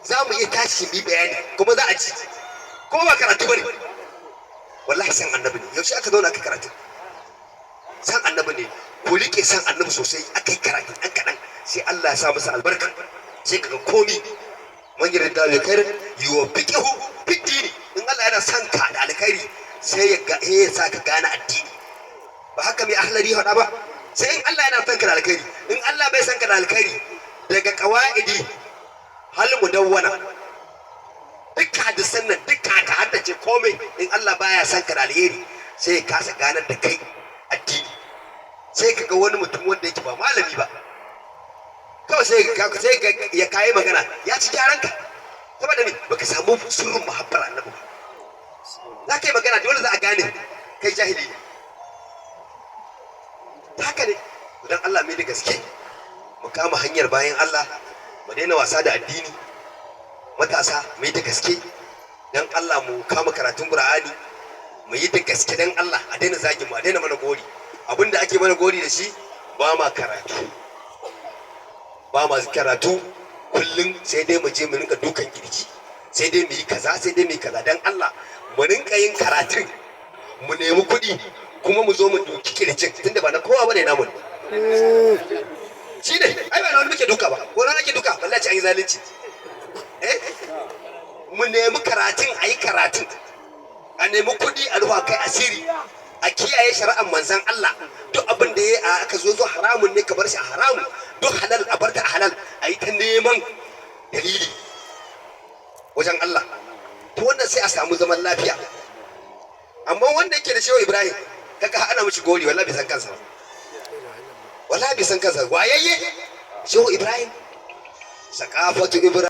za mu iya tashi bi bayani kuma za a ci ko ba karatu bane. Wallahi san annabi ne. Yaushe aka zauna aka karatu? San annabi ne. Ko rike san annabi sosai aka yi karatu ɗan kaɗan sai Allah ya sa masa albarka. Sai kaga komi man yarda da kai yiwa fiqhu fiddini. In Allah yana san ka da alkhairi sai ya sa ka gane addini. Ba haka mai ahlari hada ba. Sai in Allah yana san ka da alkhairi. In Allah bai san ka da alkhairi daga qawaidi hal mudawwana dukkan hadisan nan dukkan ka haddace komai in Allah baya san ka da alheri sai ya kasa ganar da kai addini. Sai kaga wani mutum wanda yake ba malami ba kawai sai ya kai magana ya ci gyaran ka saboda me baka samu sirrin muhabbar annabi ba. Za ka yi magana dole za a gane kai jahili ne. Haka ne dan Allah mai da gaske mu kama hanyar bayan Allah mu daina wasa da addini. Matasa mu yi da gaske dan Allah mu kama karatun Qur'ani mu yi da gaske dan Allah a daina zagin mu a daina mana gori. Abinda ake mana gori da shi ba ma karatu kullum sai dai mu je mu rinka dukan kirji sai dai mu yi kaza sai dai mu yi kaza dan Allah mu rinka yin karatun mu nemi kuɗi kuma mu zo mu duki kirjin tunda ba na kowa bane namu shi ne ai ba na wani muke duka ba ko na nake duka wallahi an yi zalunci. Mu nemi karatun a yi karatun a nemi kuɗi a ruwa kai asiri a kiyaye shari'ar manzan Allah. Duk abin da ya aka zo haramun ne ka bar shi a haramun, duk halal a bar ta a halal. A yi ta neman dalili wajen Allah to wannan sai a samu zaman lafiya. Amma wanda yake da Shehu Ibrahim kaga ana mishi gori wallahi bai san kansa ba, wallahi bai san kansa. Wayayye Shehu Ibrahim sakafatu Ibrahim.